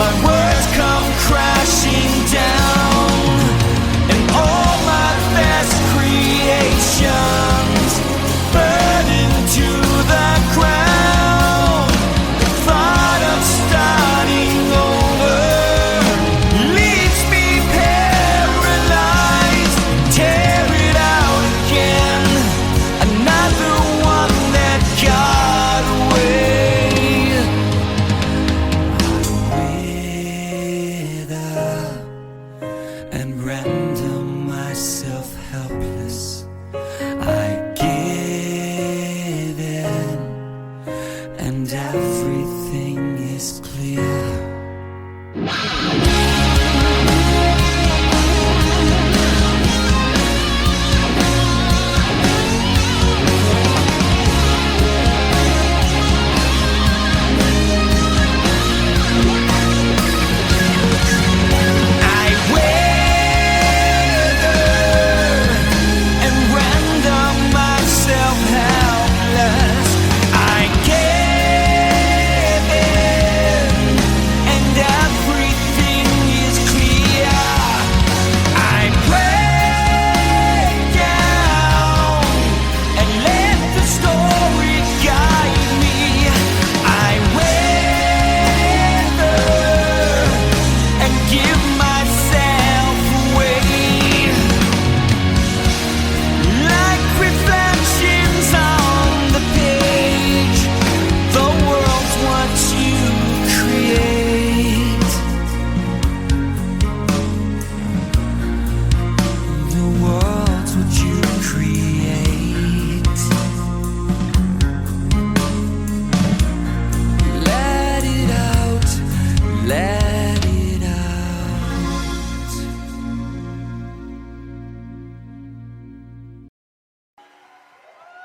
my words come crashing down, and all my best creations burn into the ground. The thought of starting over leaves me paralyzed. Tear it out again, another one that got away. And render myself helpless. I give in, and everything is clear.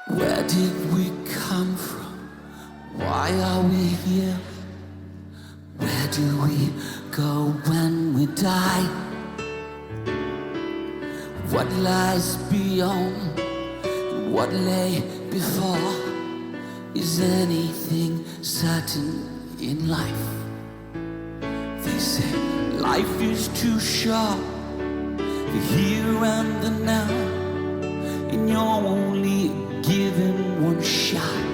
Where did we come from? Why are we here? Where do we go when we die? What lies beyond and what lay before? Is anything certain in life? They say life is too short, the here and the now, and you're only given one shot.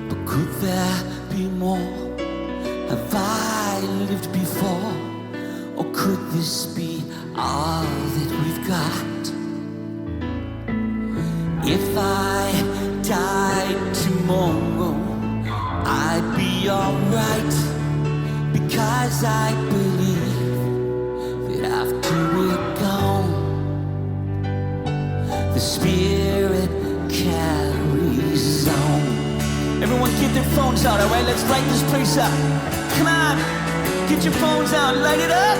But could there be more? Have I lived before? Or could this be all that we've got? If I died tomorrow, I'd be alright, because I believe that after we're gone, the spirit carries on. Everyone get their phones out, alright? Let's light this place up. Come on, get your phones out, light it up.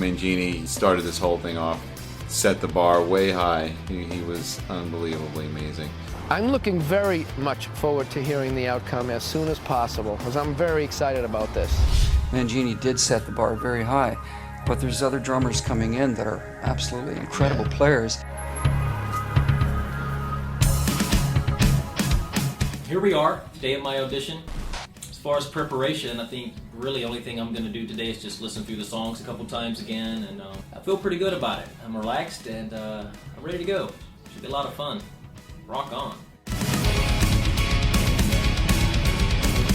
Mangini started this whole thing off, set the bar way high. He was unbelievably amazing. I'm looking very much forward to hearing the outcome as soon as possible, because I'm very excited about this. Mangini did set the bar very high, but there's other drummers coming in that are absolutely incredible players. Here we are, day of my audition. As far as preparation, I think really the only thing I'm going to do today is just listen through the songs a couple times again, and I feel pretty good about it. I'm relaxed and I'm ready to go. Should be a lot of fun. Rock on.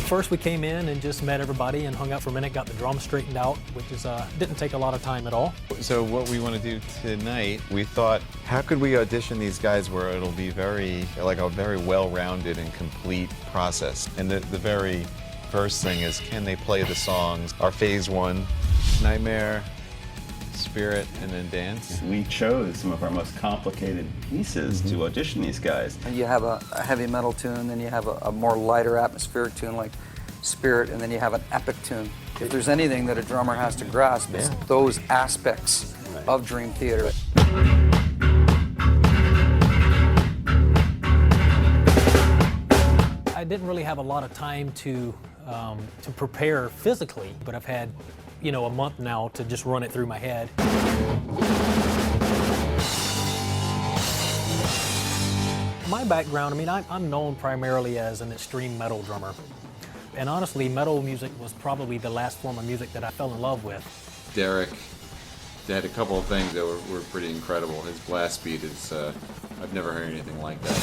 First we came in and just met everybody and hung out for a minute, got the drums straightened out, which is didn't take a lot of time at all. So what we want to do tonight, we thought, how could we audition these guys where it'll be like a very well-rounded and complete process? And the very first thing is, can they play the songs? Our phase one, Nightmare, Spirit, and then Dance. We chose some of our most complicated pieces to audition these guys. You have a heavy metal tune, then you have a more lighter atmospheric tune like Spirit, and then you have an epic tune. If there's anything that a drummer has to grasp, it's those aspects of Dream Theater. I didn't really have a lot of time to prepare physically, but I've had, you know, a month now to just run it through my head. My background, I mean, I'm known primarily as an extreme metal drummer. And honestly, metal music was probably the last form of music that I fell in love with. Derek had a couple of things that were pretty incredible. His blast beat is, I've never heard anything like that.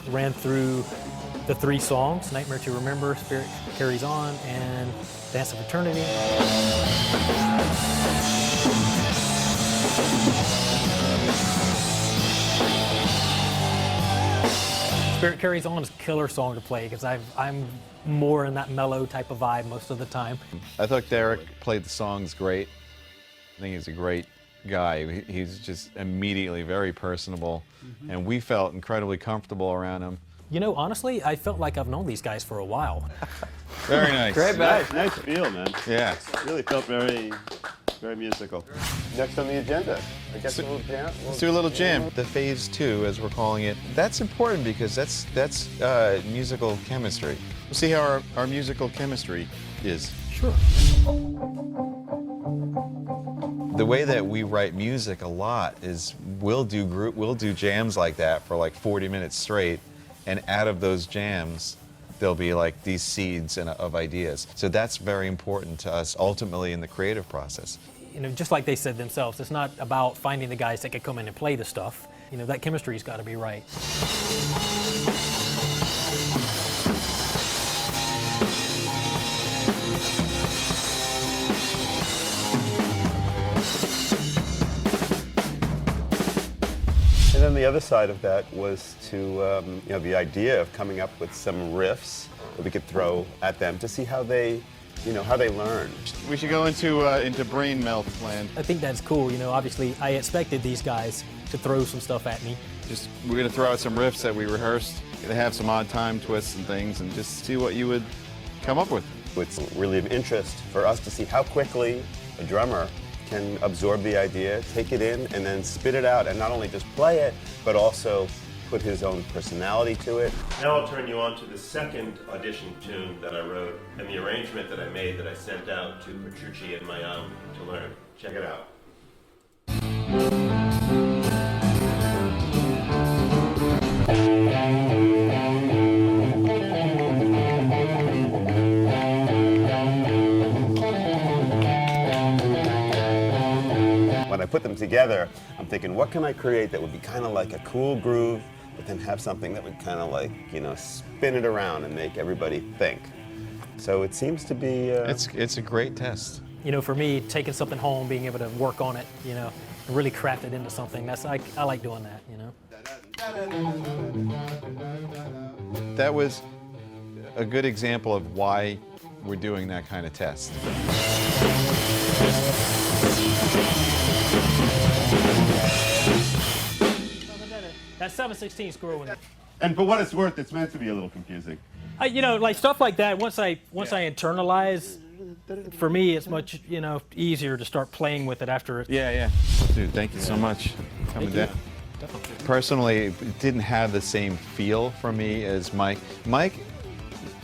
Ran through the 3 songs, Nightmare to Remember, Spirit Carries On, and Dance of Eternity. Spirit Carries On is a killer song to play because I'm more in that mellow type of vibe most of the time. I thought Derek played the songs great. I think he's a great guy. He's just immediately very personable, and we felt incredibly comfortable around him. You know, honestly, I felt like I've known these guys for a while. Very nice. Great back. Nice feel, man. Yeah. Really felt very musical. Next on the agenda, I guess we'll jam. Let's do a little jam. The phase 2, as we're calling it, that's important because that's musical chemistry. We'll see how our musical chemistry is. Sure. The way that we write music a lot is we'll do jams like that for like 40 minutes straight, and out of those jams there'll be like these seeds of ideas. So that's very important to us ultimately in the creative process. You know, just like they said themselves, it's not about finding the guys that can come in and play the stuff. You know, that chemistry's got to be right. And then the other side of that was to, you know, the idea of coming up with some riffs that we could throw at them to see how they, you know, how they learn. We should go into brain melt land. I think that's cool. You know, obviously, I expected these guys to throw some stuff at me. We're gonna throw out some riffs that we rehearsed. Gonna have some odd time twists and things, and just see what you would come up with. It's really of interest for us to see how quickly a drummer can absorb the idea, take it in, and then spit it out, and not only just play it, but also put his own personality to it. Now I'll turn you on to the second audition tune that I wrote and the arrangement that I made that I sent out to Petrucci and Mayam to learn. Check it out. When I put them together, I'm thinking, what can I create that would be kind of like a cool groove, but then have something that would kind of like, you know, spin it around and make everybody think. So it seems to be... It's a great test. You know, for me, taking something home, being able to work on it, you know, and really craft it into something, I like doing that, you know. That was a good example of why we're doing that kind of test. That 7/16 screw in it. And for what it's worth, it's meant to be a little confusing. You know, like stuff like that. Once I internalize, for me, it's much easier to start playing with it after it. Yeah. Dude, thank you so much for coming down. Definitely. Personally, it didn't have the same feel for me as Mike. Mike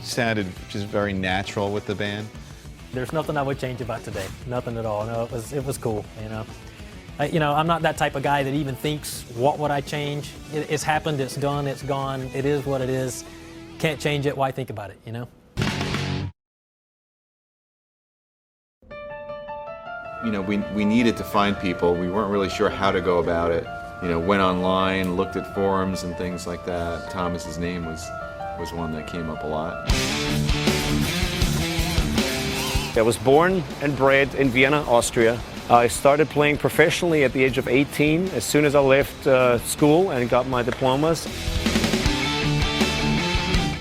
sounded just very natural with the band. There's nothing I would change about today. Nothing at all. No, it was cool. I'm not that type of guy that even thinks, what would I change? It's happened. It's done. It's gone. It is what it is. Can't change it. Why think about it? We needed to find people. We weren't really sure how to go about it. Went online, looked at forums and things like that. Thomas's name was one that came up a lot. I was born and bred in Vienna, Austria. I started playing professionally at the age of 18 as soon as I left school and got my diplomas.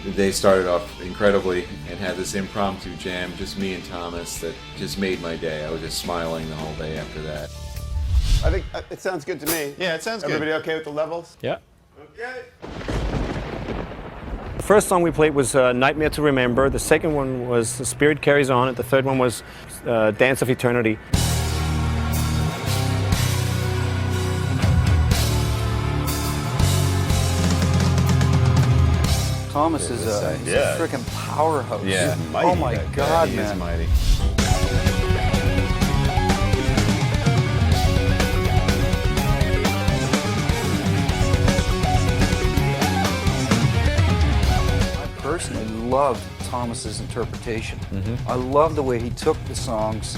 The day started off incredibly and had this impromptu jam, just me and Thomas, that just made my day. I was just smiling the whole day after that. I think it sounds good to me. Yeah, it sounds good. Everybody okay with the levels? Yeah. Okay. The first song we played was Nightmare to Remember. The second one was Spirit Carries On. And the third one was Dance of Eternity. Thomas is a freaking powerhouse. Yeah. Oh my God, he man. is mighty. I personally loved Thomas's interpretation. I love the way he took the songs,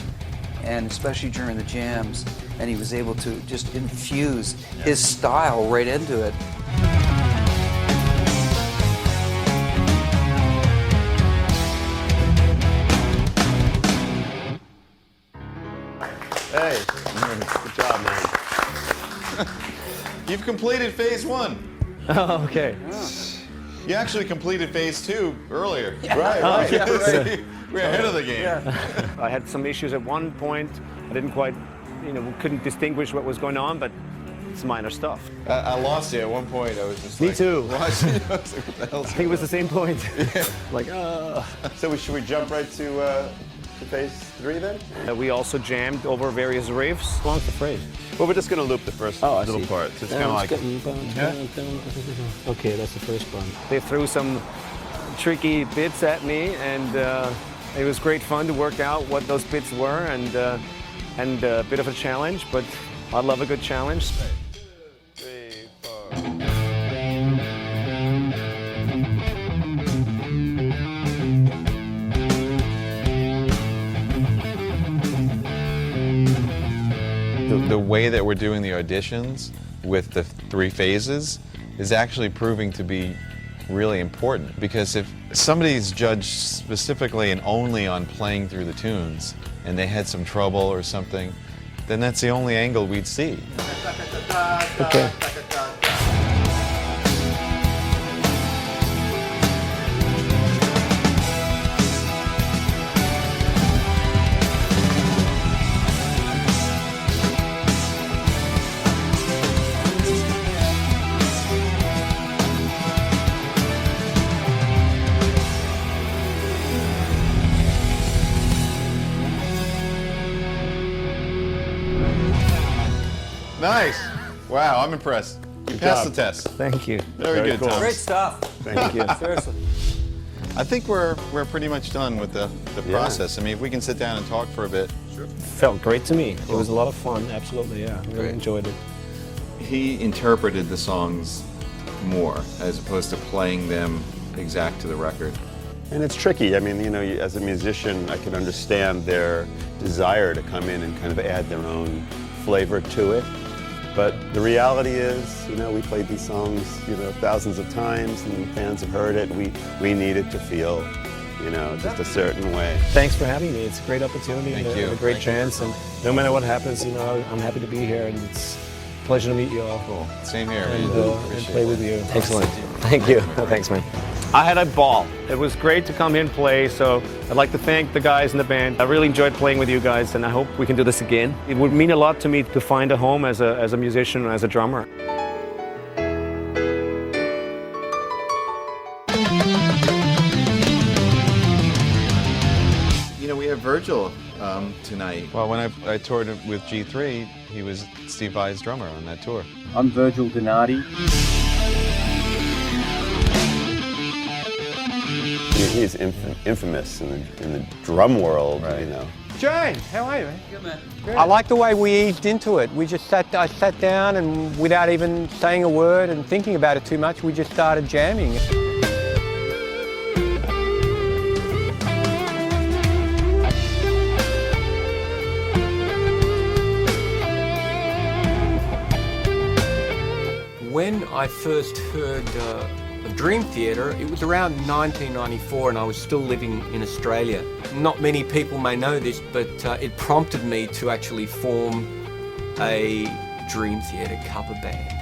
and especially during the jams, and he was able to just infuse his style right into it. Hey, good job, man. You've completed phase 1. Oh, okay. You actually completed phase 2 earlier. Right. Yeah, right. We're ahead of the game. I had some issues at one point. I didn't quite, couldn't distinguish what was going on, but it's minor stuff. I lost you at one point. I was just Me too. watching. I was like, what the hell's I think it was the same point. So should we jump right to phase 3 then? We also jammed over various riffs. How long's the phrase? Well, we're just going to loop the first little part. So it's kind of like... Okay, that's the first one. They threw some tricky bits at me, and it was great fun to work out what those bits were, and a bit of a challenge, but I love a good challenge. 3, 4. The way that we're doing the auditions with the 3 phases is actually proving to be really important, because if somebody's judged specifically and only on playing through the tunes and they had some trouble or something, then that's the only angle we'd see. Okay. Nice. Wow, I'm impressed. You passed the job. test. Thank you. Very good, cool. Thomas. Great stuff. Thank you. Seriously. I think we're pretty much done with the process. I mean, if we can sit down and talk for a bit. Felt great to me. It was a lot of fun. Absolutely, yeah. Really enjoyed it. He interpreted the songs more as opposed to playing them exact to the record. And it's tricky. I mean, as a musician, I can understand their desire to come in and kind of add their own flavor to it. But the reality is, we played these songs, thousands of times, and fans have heard it. We need it to feel, just a certain way. Thanks for having me. It's a great opportunity Thank and you. a great chance. And no matter what happens, I'm happy to be here, and it's a pleasure to meet you all. Cool. Same here. And, man. and Appreciate play it. with you. Excellent. Thank you. Thanks, man. I had a ball. It was great to come here and play, so I'd like to thank the guys in the band. I really enjoyed playing with you guys, and I hope we can do this again. It would mean a lot to me to find a home as a musician and as a drummer. Virgil tonight? Well, when I toured with G3, he was Steve Vai's drummer on that tour. I'm Virgil Donati. He's infamous in the drum world, you know. James, how are you, man? Good, man. I like the way we eased into it. I sat down and without even saying a word and thinking about it too much, we just started jamming. When I first heard of Dream Theater, it was around 1994 and I was still living in Australia. Not many people may know this, but it prompted me to actually form a Dream Theater cover band.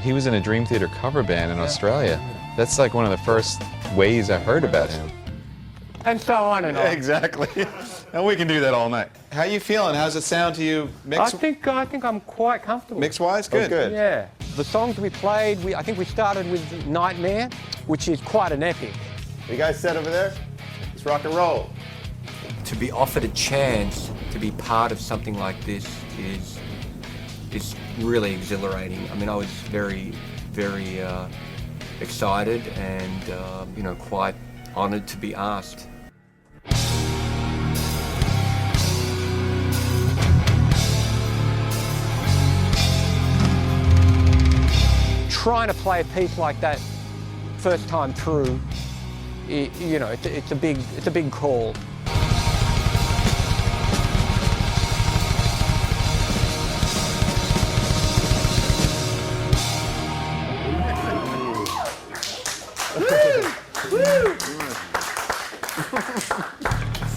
He was in a Dream Theater cover band in Australia. That's like one of the first ways I heard about him. And so on and on. Exactly. And we can do that all night. How you feeling? How's it sound to you? I think I'm quite comfortable. Mix-wise? Good. Good. Yeah. The songs we played, I think we started with Nightmare, which is quite an epic. You guys set over there? Let's rock and roll. To be offered a chance to be part of something like this is really exhilarating. I mean, I was very, very excited and quite honoured to be asked. Trying to play a piece like that first time through, it's a big call.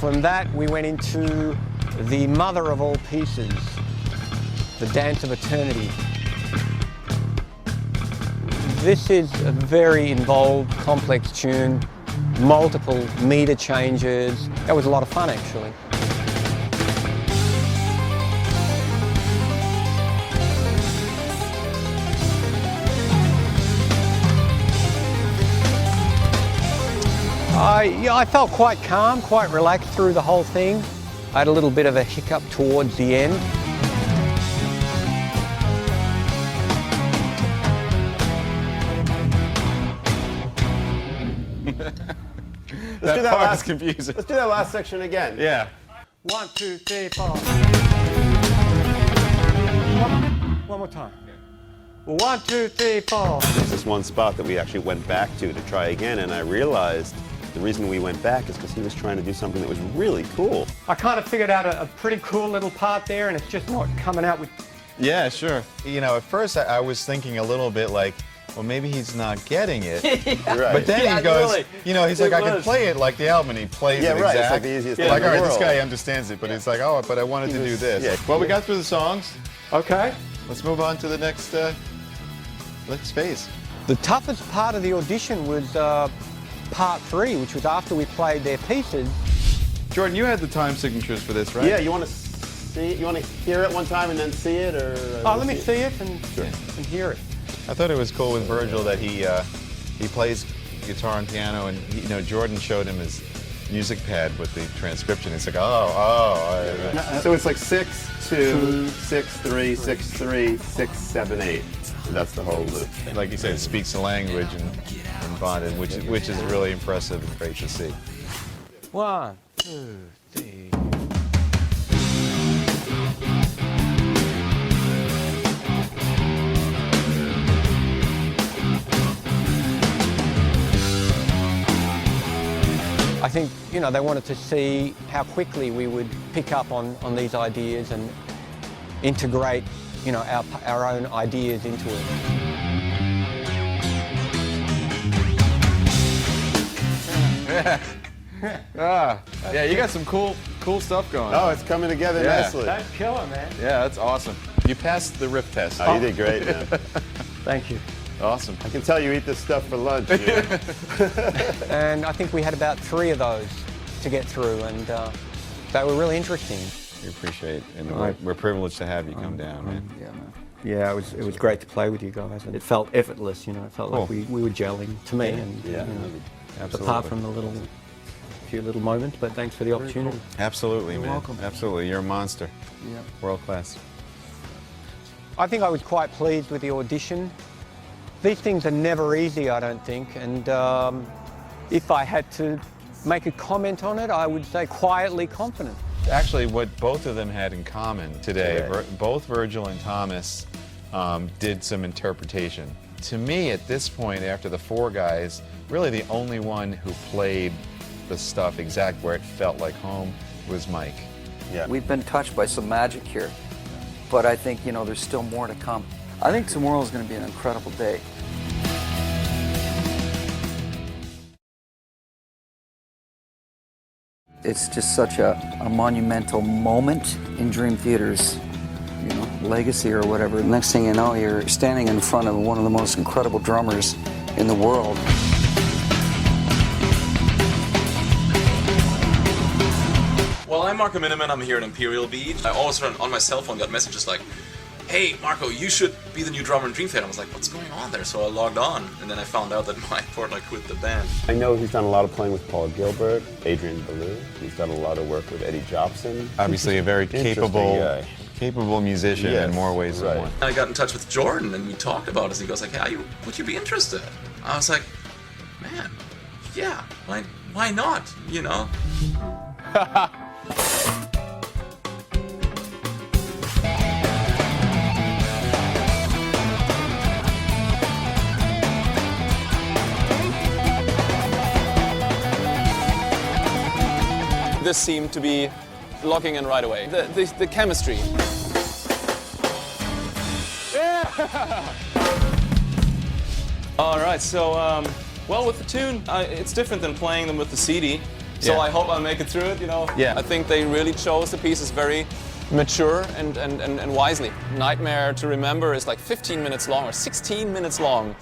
From that, we went into the mother of all pieces, the Dance of Eternity. This is a very involved, complex tune, multiple meter changes. That was a lot of fun, actually. I felt quite calm, quite relaxed through the whole thing. I had a little bit of a hiccup towards the end. Let's do that part last, is confusing. Let's do that last section again. Yeah. 1, 2, 3, 4. One more time. 1, 2, 3, 4. There's this one spot that we actually went back to try again, and I realized the reason we went back is because he was trying to do something that was really cool. I kind of figured out a pretty cool little part there, and it's just not coming out with... Yeah, sure. At first I was thinking a little bit like, well, maybe he's not getting it. Right. But then he goes, really. He's like, I can play it like the album, and he plays it right. exact. It's like the easiest thing Like, in all the right, this world. guy understands it, but it's like, oh, but I wanted to do this. yeah. Well, we got through the songs. Okay. Let's move on to the next phase. The toughest part of the audition was part 3, which was after we played their pieces. Jordan, you had the time signatures for this, right? Yeah, you want to see it? You want to hear it one time and then see it, or? Let me see it and hear it. I thought it was cool with Virgil that he plays guitar and piano, and Jordan showed him his music pad with the transcription. It's like, So it's like 6, 2, 6, 3, 6, 3, 6, 7, 8. That's the whole loop. like you said, it speaks the language and bonded, which is really impressive and great to see. 1, 2, 3. I think, they wanted to see how quickly we would pick up on these ideas and integrate, our own ideas into it. Yeah, you got some cool stuff going. Oh, it's coming together nicely. That's killer, man. Yeah, that's awesome. You passed the riff test. Oh, you did great, man. Thank you. Awesome. I can tell you eat this stuff for lunch. And I think we had about 3 of those to get through, and they were really interesting. We appreciate it, and we're privileged to have you come down, man. Yeah, man. Yeah, it was great to play with you guys, and it felt effortless. It felt like we were gelling to me, and Absolutely. apart from the few little moments. But thanks for the opportunity. Absolutely, You're man. welcome. Absolutely, you're a monster. Yeah. World class. I think I was quite pleased with the audition. These things are never easy, I don't think, and if I had to make a comment on it, I would say quietly confident. Actually, what both of them had in common today, both Virgil and Thomas did some interpretation. To me, at this point, after the four guys, really the only one who played the stuff exact where it felt like home was Mike. Yeah. We've been touched by some magic here, but I think, there's still more to come. I think tomorrow is going to be an incredible day. It's just such a monumental moment in Dream Theater's, legacy or whatever. Next thing you know, you're standing in front of one of the most incredible drummers in the world. Well, I'm Marco Miniman. I'm here at Imperial Beach. I always on my cell phone got messages like, "Hey, Marco, you should be the new drummer in Dream Theater." I was like, "What's going on there?" So I logged on, and then I found out that Mike Portnoy quit the band. I know he's done a lot of playing with Paul Gilbert, Adrian Belew. He's done a lot of work with Eddie Jobson. Obviously, a very capable musician in more ways than one. I got in touch with Jordan, and we talked about it. He goes like, "Hey, would you be interested?" I was like, "Man, yeah, why not? This seemed to be locking in right away. The chemistry. All right, so well, with the tune, it's different than playing them with the CD. So I hope I'll make it through it. I think they really chose the pieces very mature and wisely. Nightmare to Remember is like 15 minutes long or 16 minutes long.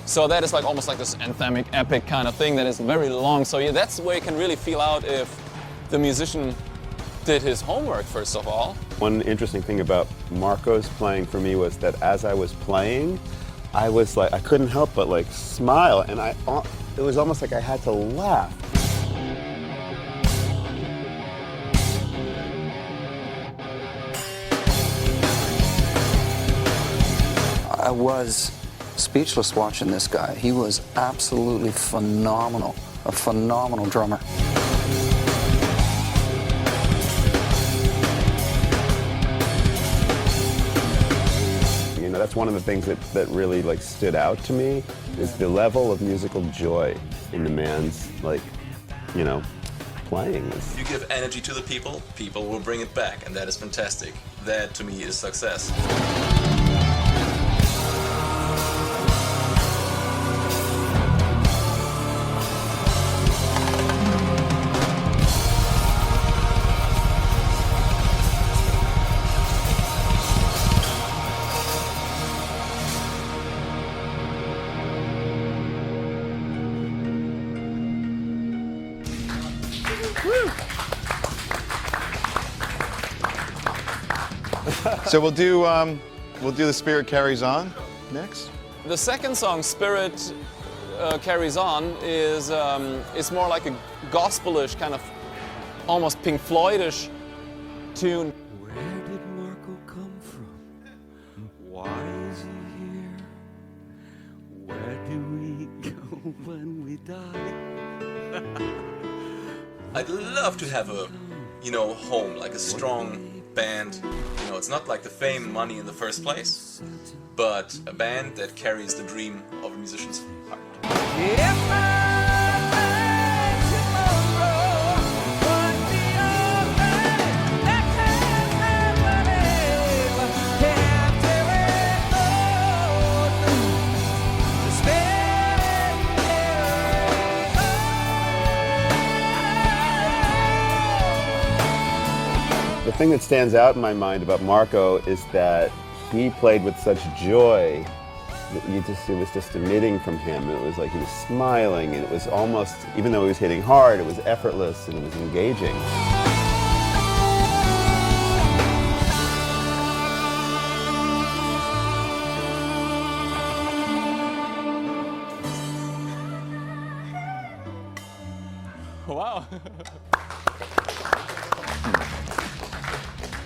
So that is like almost like this anthemic, epic kind of thing that is very long. So yeah, that's where you can really feel out if the musician did his homework, first of all. One interesting thing about Marco's playing for me was that as I was playing, I was like, I couldn't help but like smile, and it was almost like I had to laugh. I was speechless watching this guy. He was absolutely phenomenal, a phenomenal drummer. That's one of the things that really like stood out to me is the level of musical joy in the man's playing. If you give energy to the people, people will bring it back, and that is fantastic. That to me is success. So we'll do The Spirit Carries On next. The second song, Spirit Carries On, is more like a gospelish kind of almost Pink Floyd-ish tune. Where did Marco come from? Why is he here? Where do we go when we die? I'd love to have a, home, like a strong band. It's not like the fame and money in the first place, but a band that carries the dream of a musician's heart. The thing that stands out in my mind about Marco is that he played with such joy it was just emitting from him. It was like he was smiling, and it was almost, even though he was hitting hard, it was effortless and it was engaging. Wow.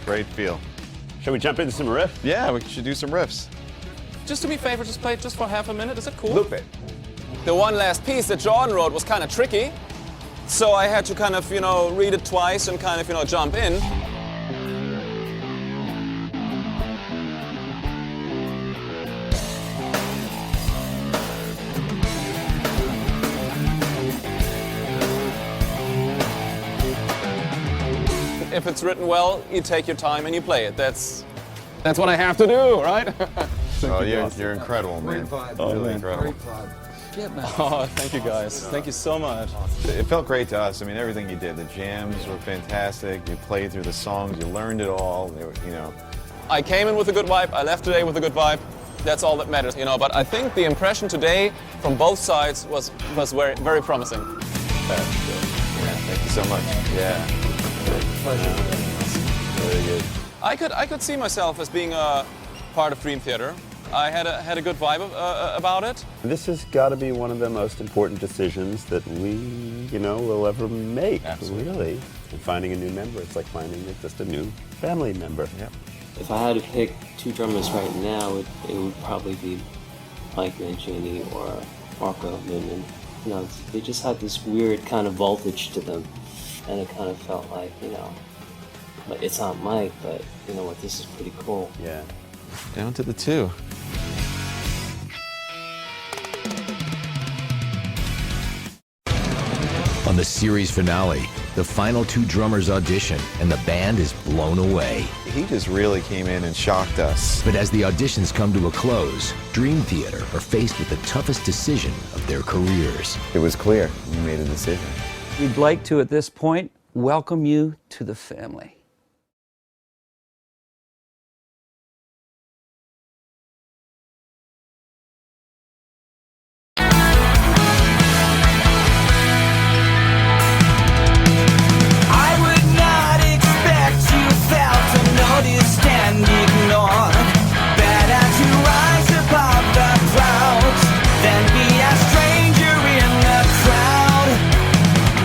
Great feel. Shall we jump into some riffs? Yeah, we should do some riffs. Just to be fair, just play it just for half a minute. Is it cool? Loop it. The one last piece that Jordan wrote was kind of tricky, so I had to kind of, read it twice and kind of, jump in. If it's written well, you take your time and you play it. That's what I have to do, right? Oh, you're incredible, man. Really incredible. Yeah, man. Oh, thank you guys. Thank you so much. It felt great to us. I mean, everything you did. The jams were fantastic. You played through the songs. You learned it all. They were, I came in with a good vibe. I left today with a good vibe. That's all that matters, But I think the impression today from both sides was very, very promising. That's good. Yeah, thank you so much. Yeah. Pleasure. Very good. I could see myself as being a part of Dream Theater. I had a good vibe about it. This has got to be one of the most important decisions that we, will ever make. Absolutely. Really. And finding a new member, it's like finding just a new family member. Yep. If I had to pick two drummers right now, it would probably be Mike Mancini or Marco Minnemann. They just had this weird kind of voltage to them, and it kind of felt like, it's not Mike, but you know what, this is pretty cool. Yeah. Down to the two. On the series finale, the final two drummers audition, and the band is blown away. He just really came in and shocked us. But as the auditions come to a close, Dream Theater are faced with the toughest decision of their careers. It was clear. We made a decision. We'd like to, at this point, welcome you to the family.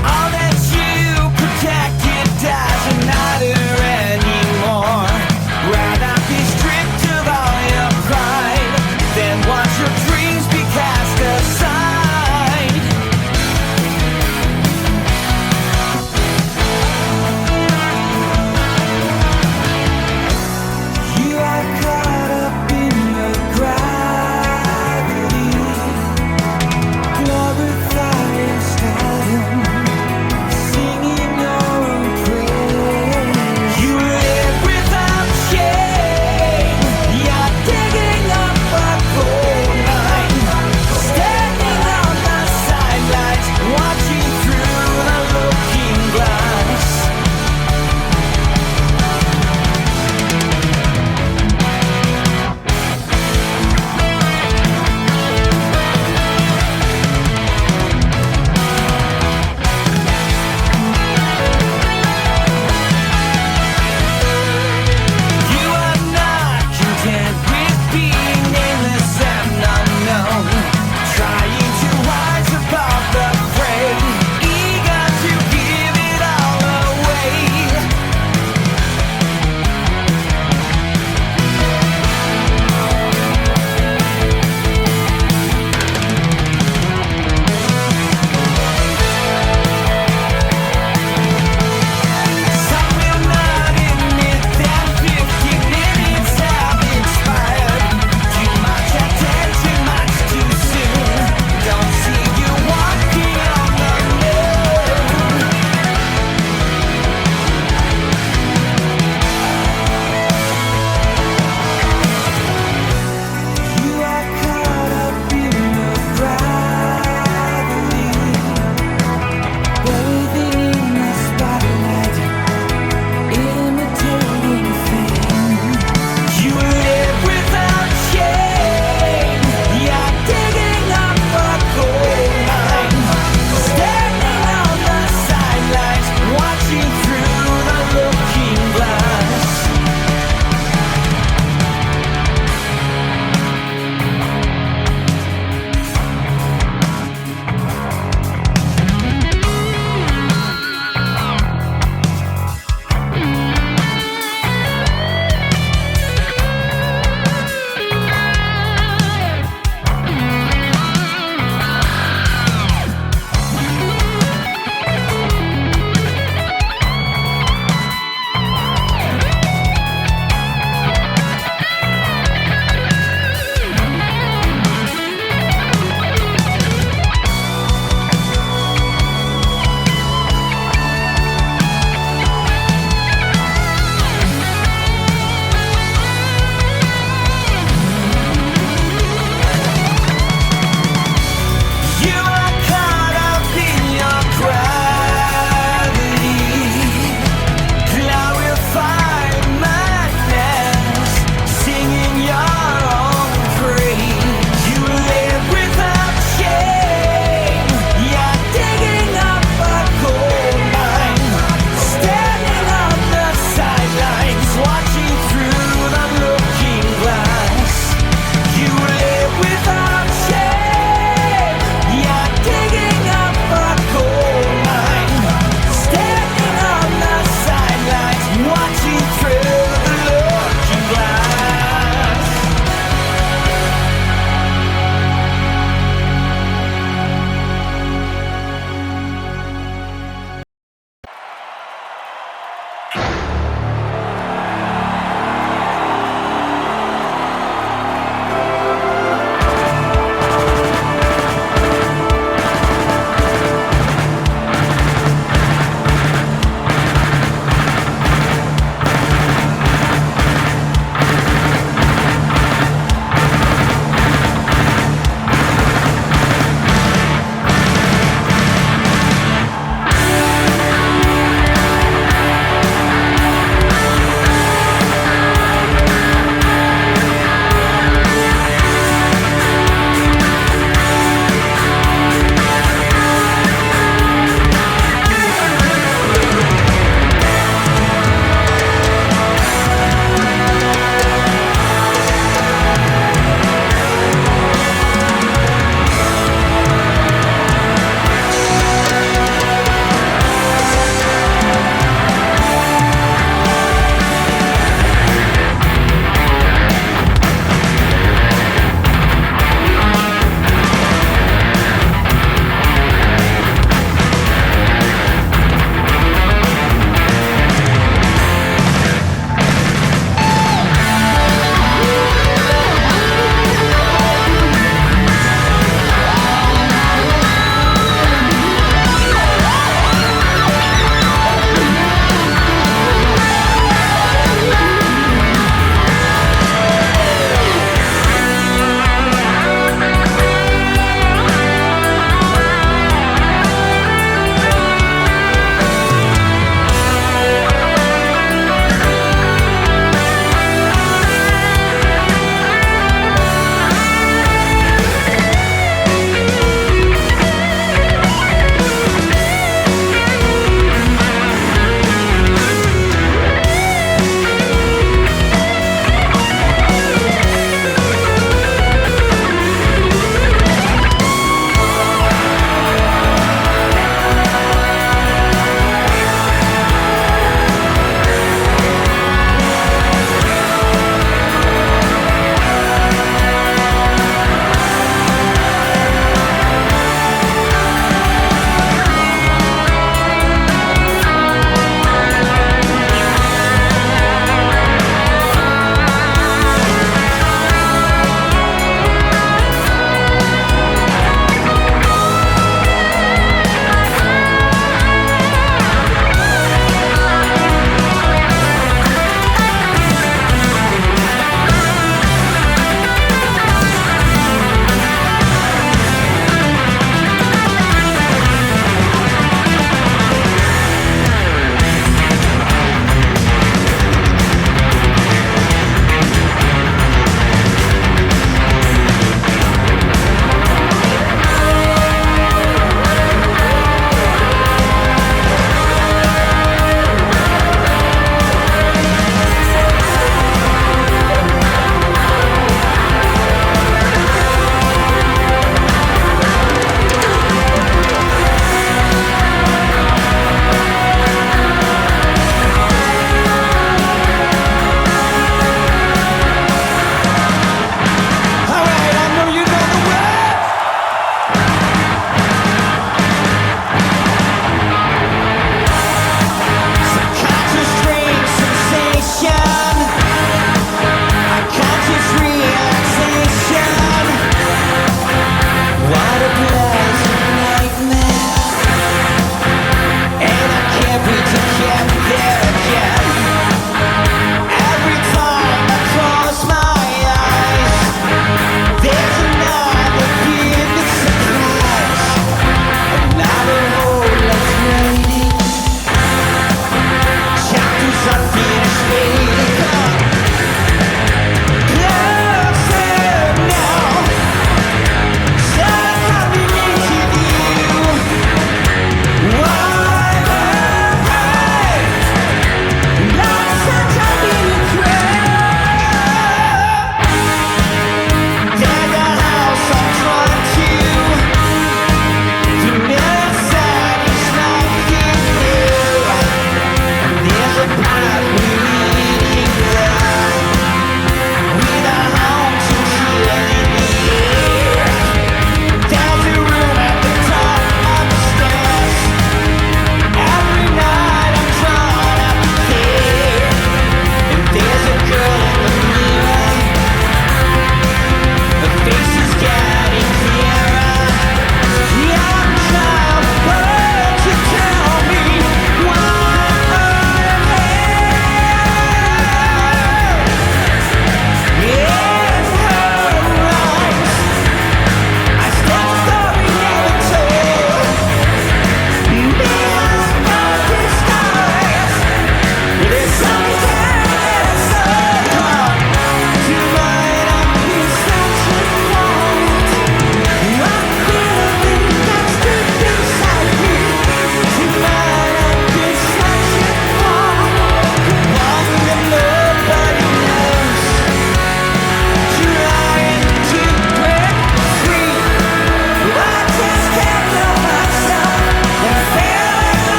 All that you protected doesn't matter.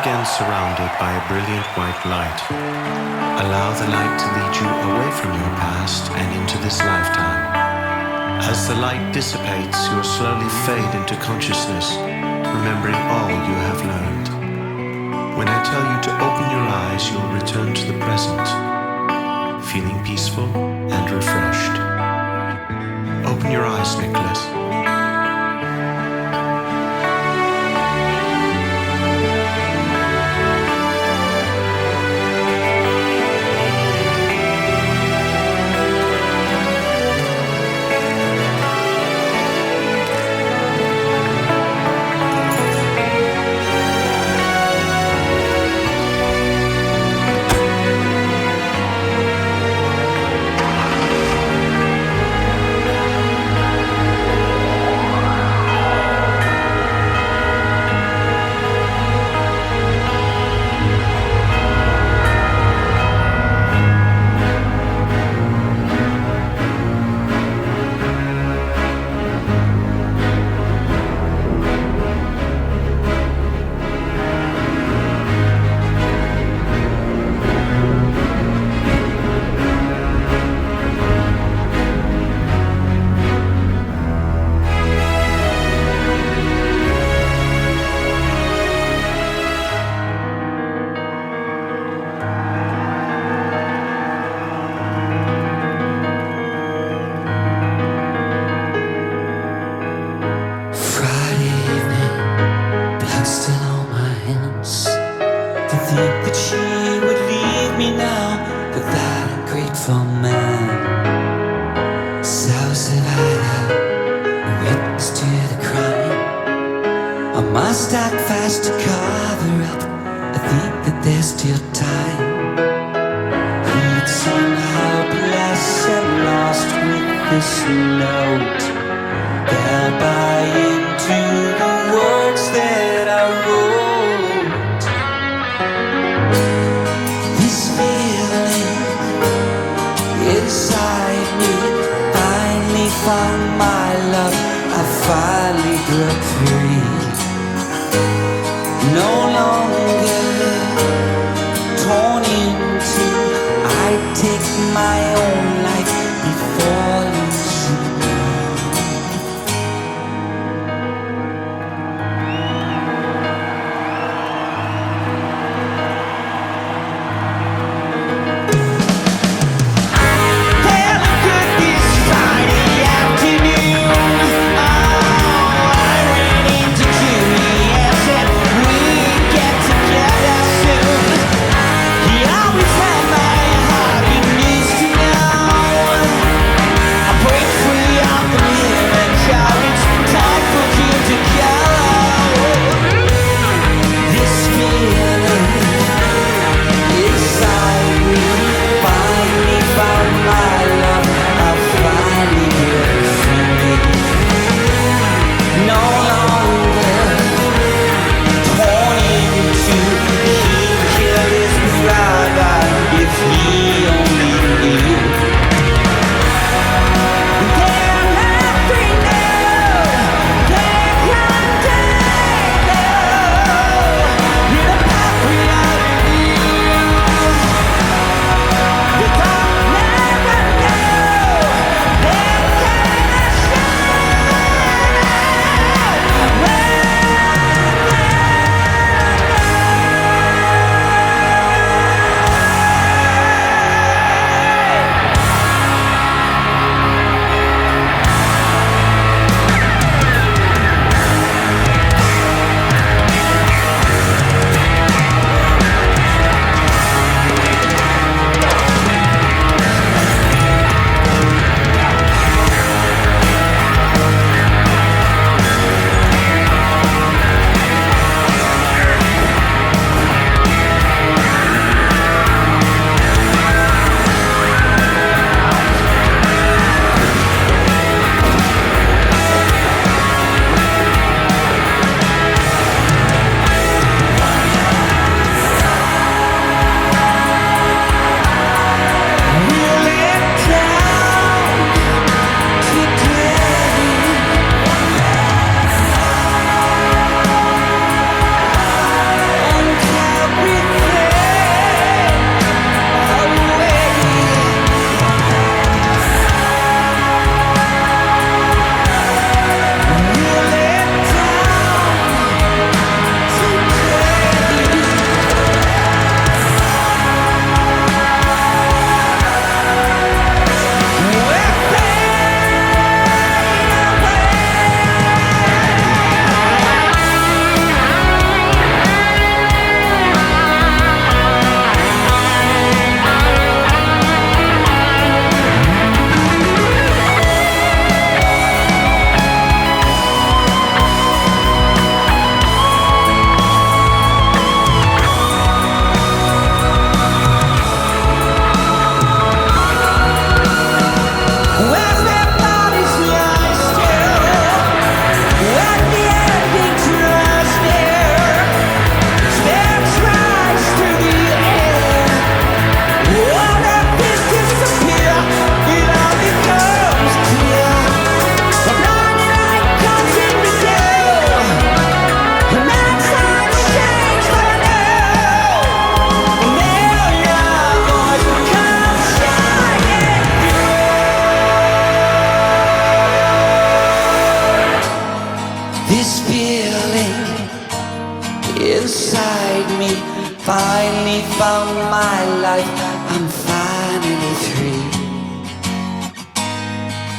again surrounded by a brilliant white light. Allow the light to lead you away from your past and into this lifetime. As the light dissipates, you'll slowly fade into consciousness, remembering all you have learned. When I tell you to open your eyes, you'll return to the present, feeling peaceful and refreshed. Open your eyes, Nicholas. We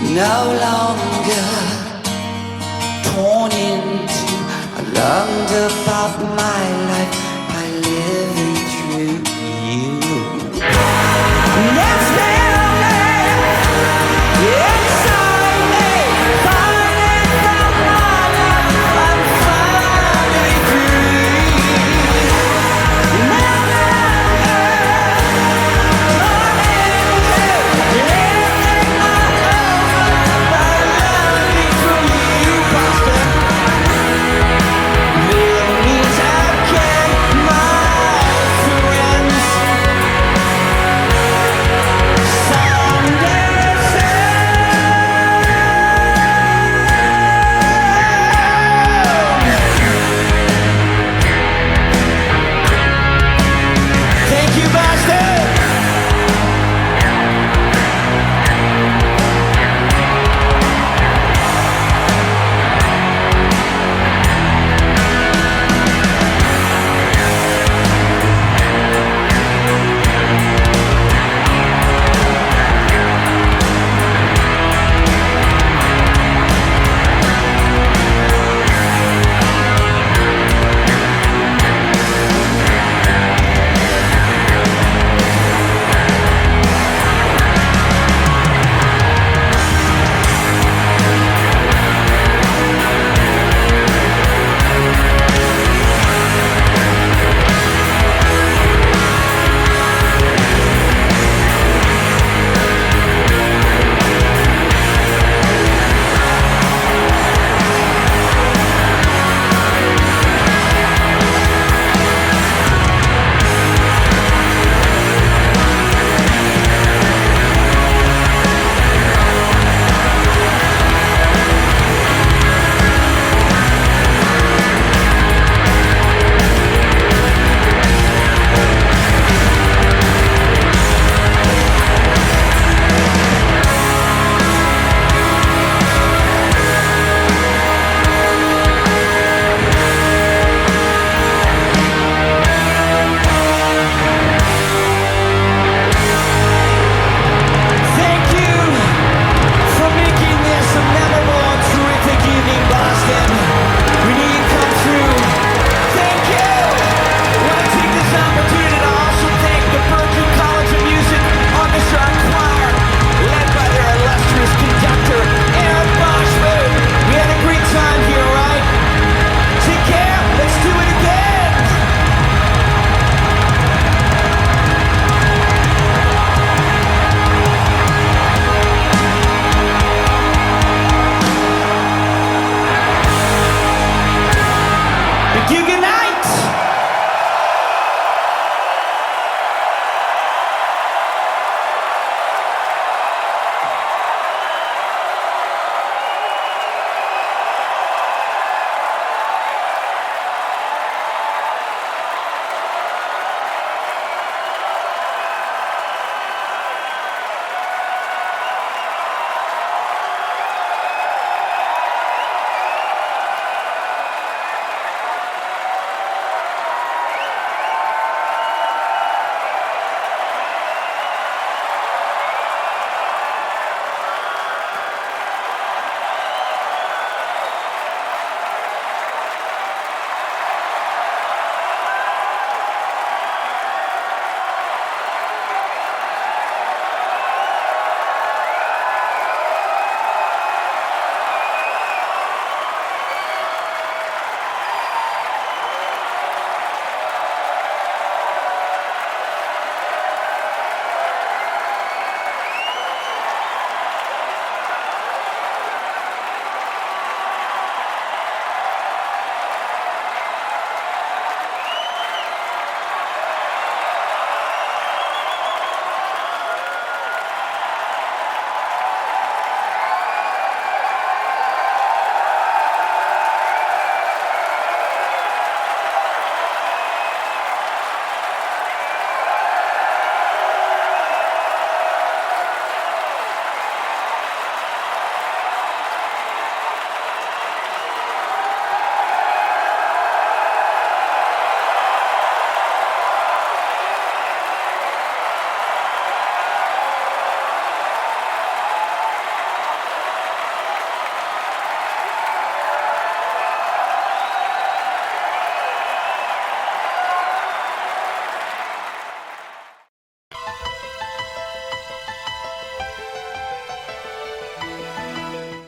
no longer torn into. I learned about my life by living through you. Next inside me, fighting for my life, I'm finally free. Millions I can't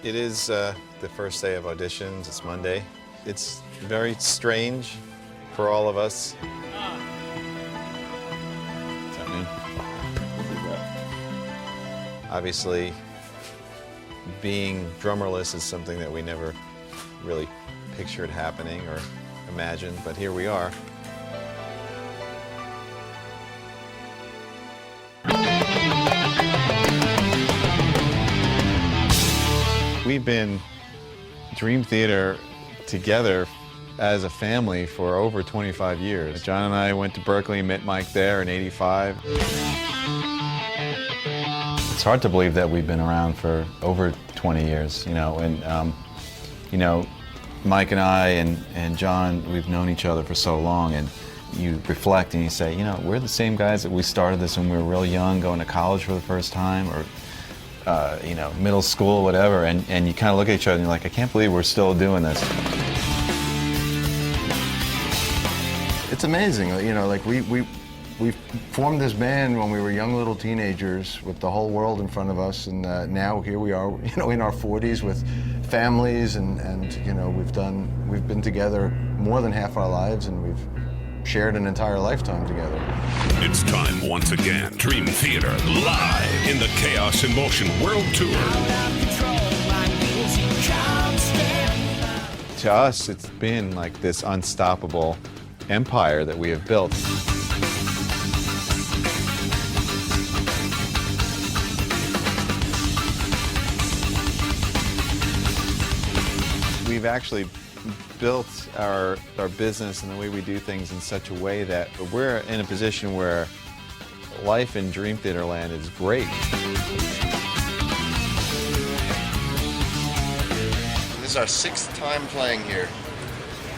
It is the first day of auditions. It's Monday. It's very strange for all of us. What's that mean? Obviously, being drummerless is something that we never really pictured happening or imagined, but here we are. We've been Dream Theater together as a family for over 25 years. John and I went to Berkeley and met Mike there in '85. It's hard to believe that we've been around for over 20 years, you know, and you know, Mike and I and John, we've known each other for so long, and you reflect and you say, you know, we're the same guys that we started this when we were real young, going to college for the first time, or you know, middle school, whatever, and you kind of look at each other and you're like, I can't believe we're still doing this. It's amazing, you know, like we formed this band when we were young little teenagers with the whole world in front of us, and now here we are, you know, in our 40s with families, and you know, we've been together more than half our lives, and we've shared an entire lifetime together. It's time once again. Dream Theater live in the Chaos in Motion World Tour. To us, it's been like this unstoppable empire that we have built. We've actually built our business and the way we do things in such a way that we're in a position where life in Dream Theater land is great. This is our 6th time playing here.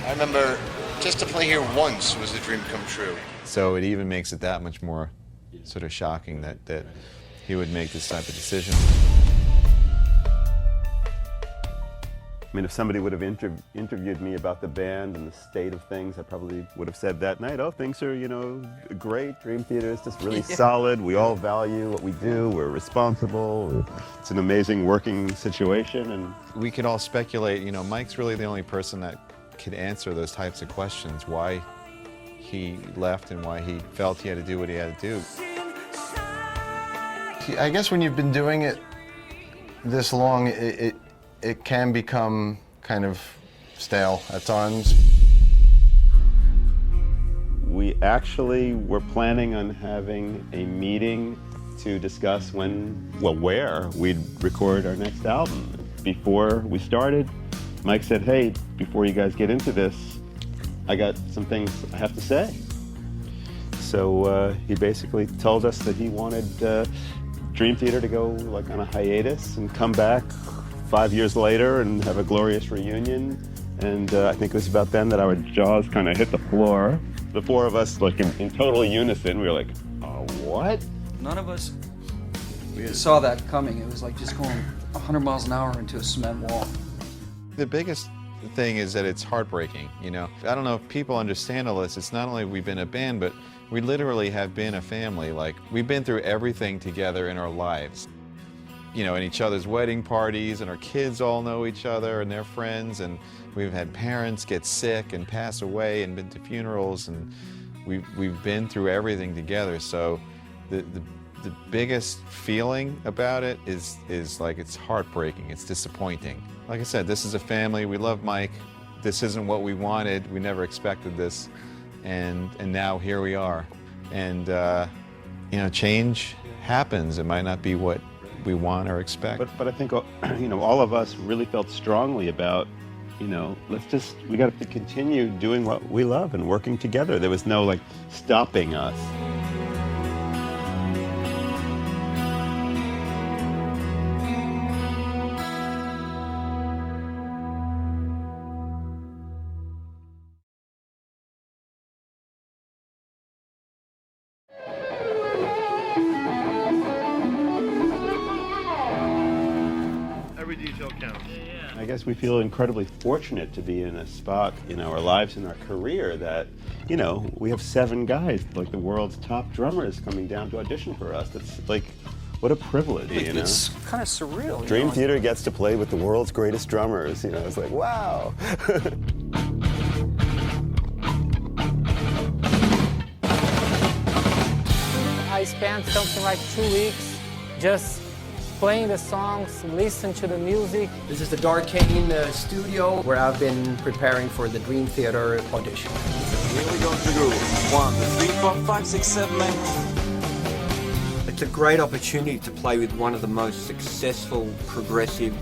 I remember just to play here once was a dream come true. So it even makes it that much more sort of shocking that he would make this type of decision. I mean, if somebody would have interviewed me about the band and the state of things, I probably would have said that night, oh, things are, you know, great. Dream Theater is just really solid. We all value what we do. We're responsible. It's an amazing working situation. And we could all speculate, you know, Mike's really the only person that could answer those types of questions, why he left and why he felt he had to do what he had to do. I guess when you've been doing it this long, it can become kind of stale at times. we actually were planning on having a meeting to discuss where we'd record our next album. Before we started, Mike said, hey, before you guys get into this, I got some things I have to say. So he basically told us that he wanted Dream Theater to go like on a hiatus and come back 5 years later and have a glorious reunion. And I think it was about then that our jaws kind of hit the floor. The four of us, like in total unison, we were like, what? None of us saw that coming. It was like just going 100 miles an hour into a cement wall. The biggest thing is that it's heartbreaking, you know. I don't know if people understand all this. It's not only we've been a band, but we literally have been a family. Like, we've been through everything together in our lives. You know, in each other's wedding parties, and our kids all know each other and their friends, and we've had parents get sick and pass away and been to funerals, and we've been through everything together. So the biggest feeling about it is like it's heartbreaking, it's disappointing. Like I said, this is a family, we love Mike. This isn't what we wanted, we never expected this, and now here we are. And you know, change happens. It might not be what we want or expect. But I think, you know, all of us really felt strongly about, you know, we got to continue doing what we love and working together. There was no like stopping us. Every detail counts. I guess we feel incredibly fortunate to be in a spot in our lives, in our career, that, you know, we have 7 guys, like the world's top drummers, coming down to audition for us. That's like What a privilege, you know? It's kind of surreal. Dream Theater gets to play with the world's greatest drummers. You know, it's like, wow. I spent something like 2 weeks just playing the songs, listen to the music. This is the Darkane studio where I've been preparing for the Dream Theater audition. Here we go to the groove. 1, 2, 3, 4, 5, 6, 7, 8. It's a great opportunity to play with one of the most successful progressive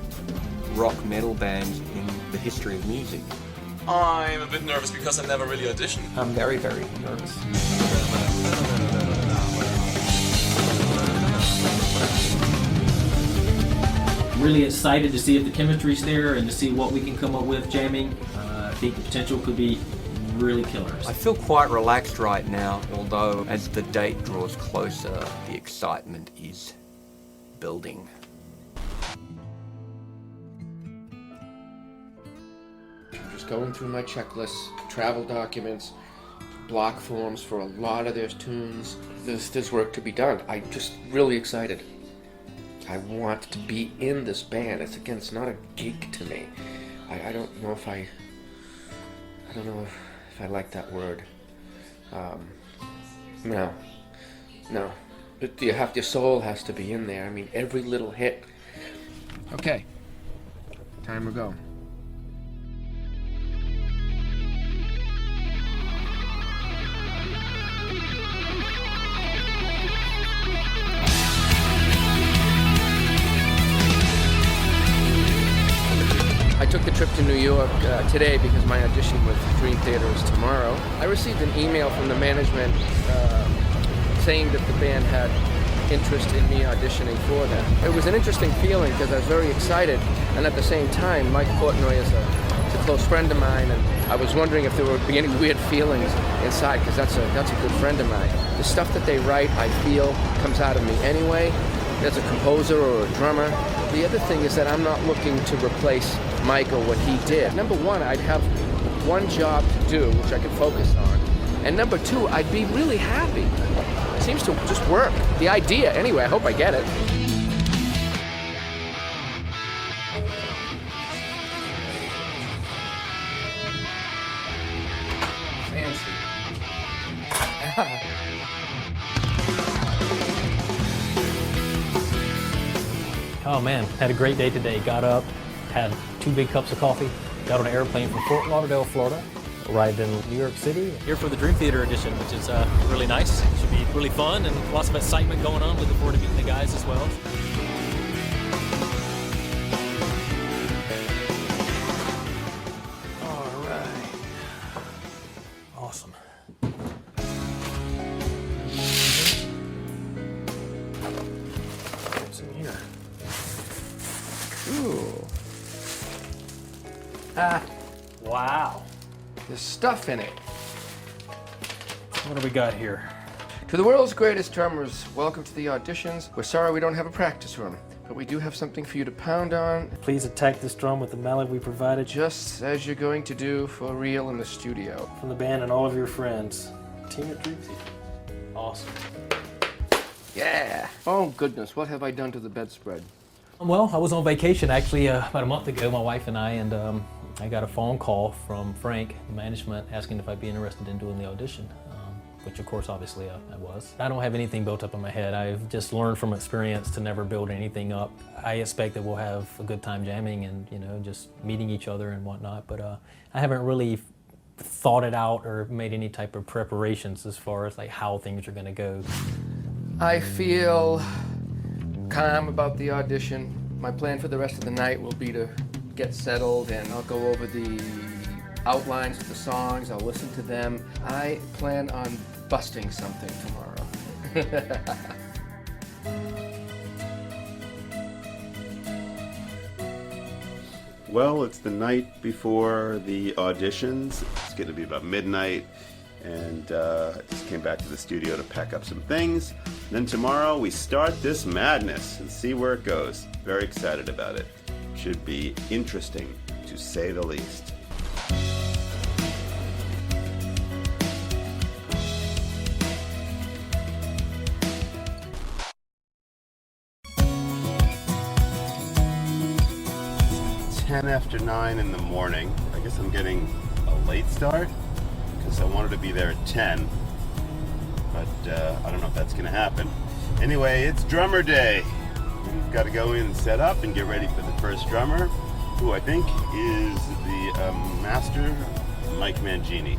rock metal bands in the history of music. I'm a bit nervous because I never really auditioned. I'm very, very nervous. Really excited to see if the chemistry's there and to see what we can come up with jamming. I think the potential could be really killer. I feel quite relaxed right now, although as the date draws closer, the excitement is building. I'm just going through my checklists, travel documents, block forms for a lot of their tunes. There's work to be done. I'm just really excited. I want to be in this band. It's not a gig to me. I don't know if I like that word. No. Your soul has to be in there. I mean, every little hit. Okay, time to go. I took the trip to New York today because my audition with Dream Theater is tomorrow. I received an email from the management saying that the band had interest in me auditioning for them. It was an interesting feeling because I was very excited, and at the same time, Mike Portnoy is a close friend of mine, and I was wondering if there would be any weird feelings inside because that's a good friend of mine. The stuff that they write, I feel, comes out of me anyway. As a composer or a drummer. The other thing is that I'm not looking to replace Mike or what he did. Number one, I'd have one job to do, which I could focus on. And number two, I'd be really happy. It seems to just work. The idea, anyway, I hope I get it. Fancy. Oh man, had a great day today. Got up, had 2 big cups of coffee, got on an airplane from Fort Lauderdale, Florida, arrived in New York City. Here for the Dream Theater edition, which is really nice. Should be really fun and lots of excitement going on. Looking forward to meeting the guys as well. All right. Awesome. What's in here? Ooh. Wow. There's stuff in it. What do we got here? To the world's greatest drummers, welcome to the auditions. We're sorry we don't have a practice room, but we do have something for you to pound on. Please attack this drum with the mallet we provided. Just as you're going to do for real in the studio. From the band and all of your friends. Team at Dream Theater. Awesome. Yeah. Oh goodness, what have I done to the bedspread? Well, I was on vacation actually about a month ago, my wife and I, and I got a phone call from Frank, the management, asking if I'd be interested in doing the audition, which of course obviously I was. I don't have anything built up in my head. I've just learned from experience to never build anything up. I expect that we'll have a good time jamming and, you know, just meeting each other and whatnot, but I haven't really thought it out or made any type of preparations as far as like how things are gonna go. I feel calm about the audition. My plan for the rest of the night will be to get settled, and I'll go over the outlines of the songs. I'll listen to them. I plan on busting something tomorrow. Well, it's the night before the auditions. It's going to be about midnight, and I just came back to the studio to pack up some things. And then tomorrow we start this madness and see where it goes. Very excited about it. Should be interesting, to say the least. 10 after 9 in the morning. I guess I'm getting a late start because I wanted to be there at 10. But I don't know if that's going to happen. Anyway, it's drummer day. We've got to go in and set up and get ready for the first drummer, who I think is the master, Mike Mangini.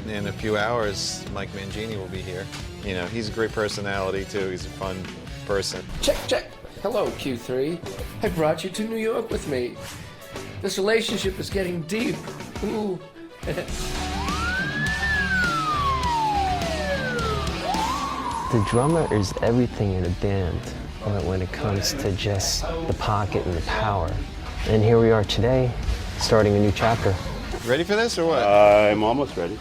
In a few hours, Mike Mangini will be here. You know, he's a great personality too. He's a fun person. Check, check. Hello, Q3. I brought you to New York with me. This relationship is getting deep. Ooh. The drummer is everything in a band when it comes to just the pocket and the power. And here we are today, starting a new chapter. Ready for this or what? I'm almost ready.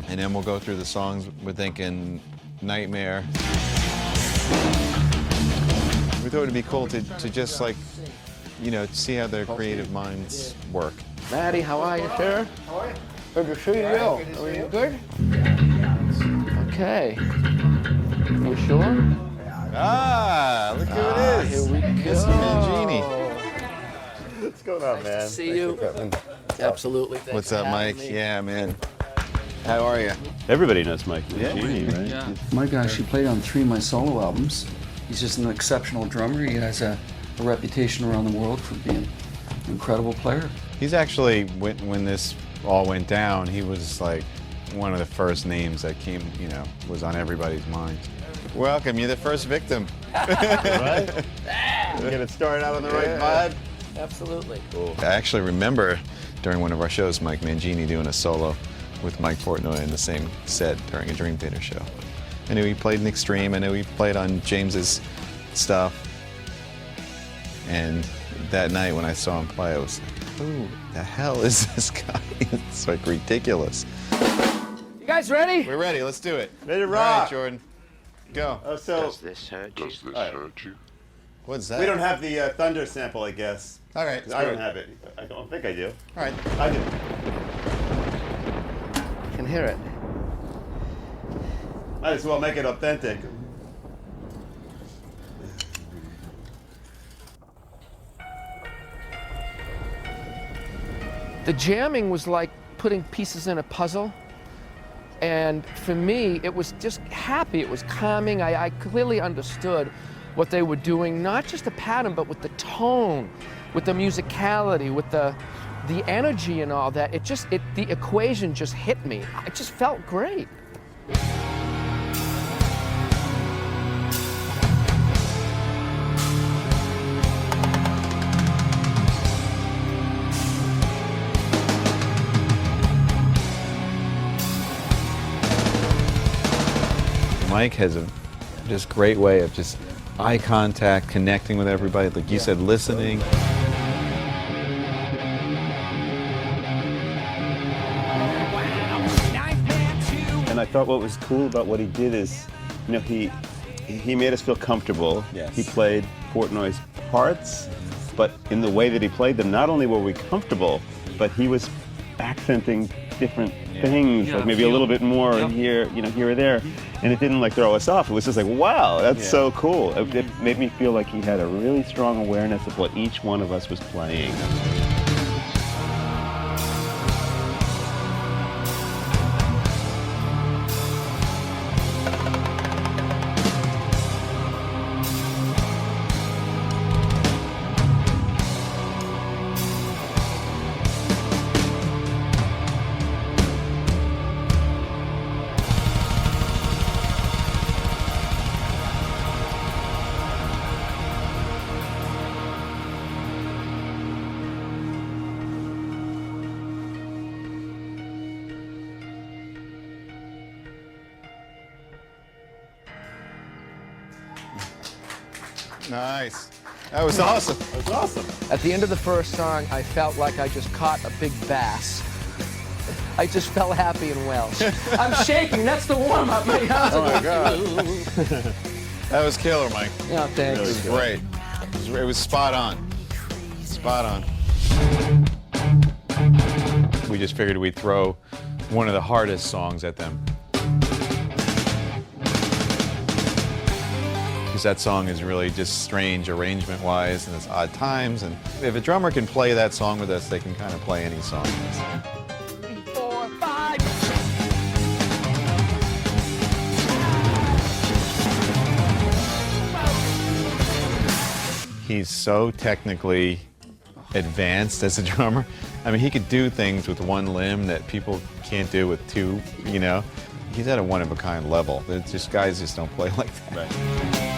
And then we'll go through the songs. We're thinking Nightmare. We thought it'd be cool to just like, you know, see how their creative minds work. Maddie, how are you, sir? Good to see you. Are you good? Okay. You sure? Ah, look who it is. Here we go. Mr. Mangini. What's going on, man? Nice to see you. Absolutely. Thanks What's for up, having Mike? me. Yeah, man. How are you? Everybody knows Mike Mangini, right? Yeah. Mike actually played on 3 of my solo albums. He's just an exceptional drummer. He has a reputation around the world for being an incredible player. He's actually, when this all went down, he was like one of the first names that came, you know, was on everybody's mind. Welcome, you're the first victim. Right? We're gonna start out on the right vibe. Absolutely. Cool. I actually remember during one of our shows, Mike Mangini doing a solo with Mike Portnoy in the same set during a Dream Theater show. I knew he played in Extreme. I knew he played on James's stuff. And that night when I saw him play, I was like, who the hell is this guy? It's like ridiculous. You guys ready? We're ready. Let's do it. Ready to All rock. right, Jordan. Go. So this hurt you? Does this hurt you? What's that? we don't have the Thunder sample, I guess. All right. I don't have it. I don't think I do. All right. I do. I can hear it. Might as well make it authentic. The jamming was like putting pieces in a puzzle. And for me, it was just happy. It was calming. I clearly understood what they were doing, not just the pattern, but with the tone, with the musicality, with the energy and all that. The equation just hit me. It just felt great. Mike has a just great way of just eye contact, connecting with everybody. Like you said, listening. And I thought what was cool about what he did is, you know, he made us feel comfortable. Yes. He played Portnoy's parts, but in the way that he played them, not only were we comfortable, but he was accenting different things, like maybe a little bit more here, you know, here or there, and it didn't like throw us off. It was just like, wow, that's so cool. It made me feel like he had a really strong awareness of what each one of us was playing. Nice. That was awesome. That was awesome. At the end of the first song, I felt like I just caught a big bass. I just felt happy and well. I'm shaking. That's the warm-up, mate. How's Oh my it God. That was killer, Mike. Yeah, thanks. It was great. It was spot on. Spot on. We just figured we'd throw one of the hardest songs at them. because that song is really just strange arrangement-wise, and it's odd times. And if a drummer can play that song with us, they can kind of play any song. 3, 4, 5. He's so technically advanced as a drummer. I mean, he could do things with one limb that people can't do with two, you know? He's at a one-of-a-kind level. It's just guys just don't play like that. Right.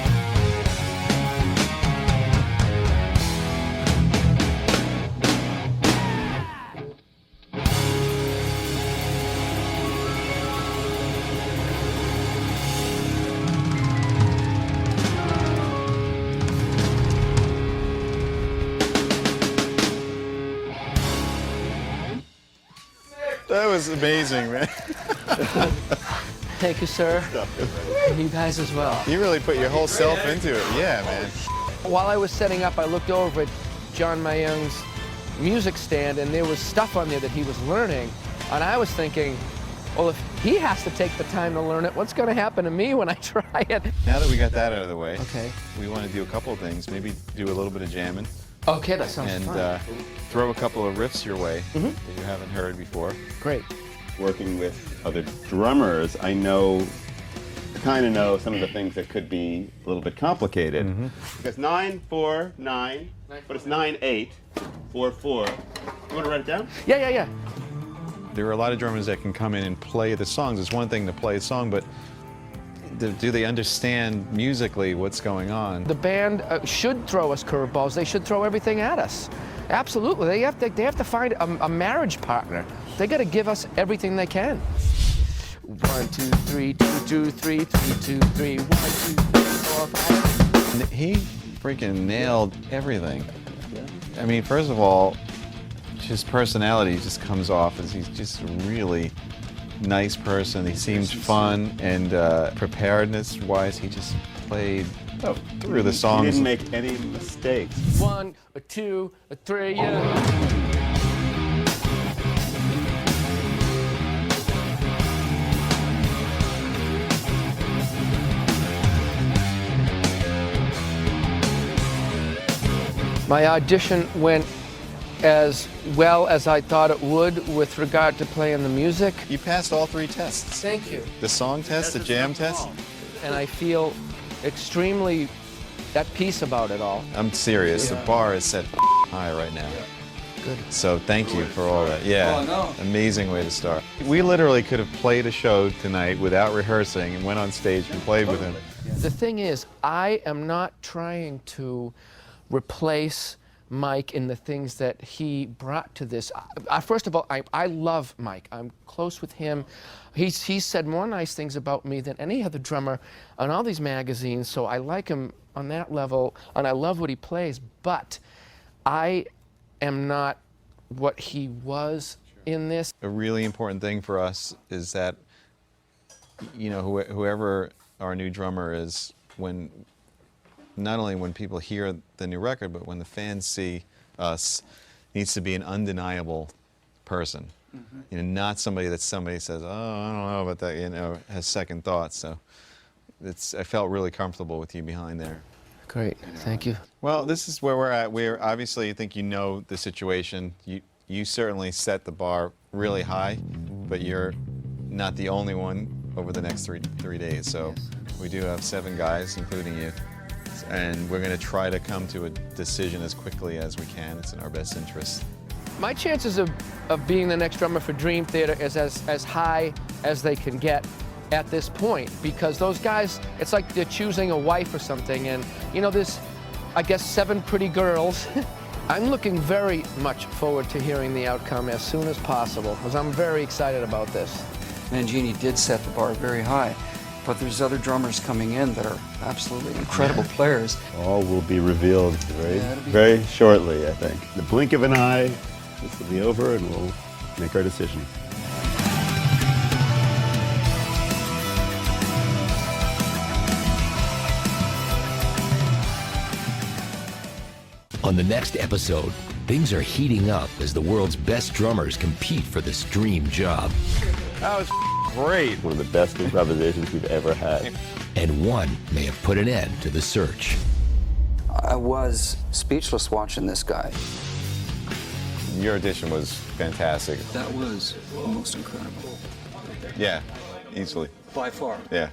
That was amazing, man. Thank you, sir. And you guys as well. You really put your whole self into it. Yeah, man. While I was setting up, I looked over at John Mayung's music stand, and there was stuff on there that he was learning. And I was thinking, well, if he has to take the time to learn it, what's going to happen to me when I try it? Now that we got that out of the way, okay, we want to do a couple of things. Maybe do a little bit of jamming. Okay, that sounds fun. And throw a couple of riffs your way that you haven't heard before. Great. Working with other drummers, I kind of know some of the things that could be a little bit complicated. Because 9-4-9, but it's 9-8-4-4. You want to write it down? Yeah. There are a lot of drummers that can come in and play the songs. It's one thing to play a song, but do they understand musically what's going on? The band should throw us curveballs. They should throw everything at us. Absolutely. They have to find a marriage partner. They got to give us everything they can. 1, 2, 3, 2, 2, 3, 3, 2, 3, 1, 2, 3, 4, 5. He freaking nailed everything. I mean, first of all, his personality just comes off as he's just a really nice person. He seems fun, and preparedness-wise, he just played through the songs. He didn't make any mistakes. 1, 2, 3, yeah. My audition went as well as I thought it would with regard to playing the music. You passed all 3 tests. Thank you. The song test, the jam test. And I feel extremely at peace about it all. I'm serious. The bar is set high right now. Good. So thank you for all that. Yeah. Oh, no. Amazing way to start. We literally could have played a show tonight without rehearsing and went on stage and played with him. The thing is, I am not trying to replace Mike in the things that he brought to this. First of all, I love Mike. I'm close with him. He's said more nice things about me than any other drummer on all these magazines, so I like him on that level, and I love what he plays, but I am not what he was in this. A really important thing for us is that, you know, whoever our new drummer is, not only when people hear the new record, but when the fans see us, needs to be an undeniable person. You know, not somebody that somebody says, oh, I don't know about that, you know, has second thoughts. So I felt really comfortable with you behind there. Great, thank you. Well, this is where we're at. We're obviously, I think you know the situation. You certainly set the bar really high, but you're not the only one over the next three days. So we do have 7 guys, including you. And we're going to try to come to a decision as quickly as we can. It's in our best interest. My chances of being the next drummer for Dream Theater is as high as they can get at this point, because those guys, it's like they're choosing a wife or something, and you know, there's, I guess, 7 pretty girls. I'm looking very much forward to hearing the outcome as soon as possible, because I'm very excited about this. Mangini did set the bar very high, but there's other drummers coming in that are absolutely incredible players. All will be revealed very shortly, I think. The blink of an eye, this will be over, and we'll make our decision. On the next episode, things are heating up as the world's best drummers compete for this dream job. That was great. One of the best improvisations we've ever had. And one may have put an end to the search. I was speechless watching this guy. Your audition was fantastic. That was most incredible. Yeah, easily. By far. Yeah.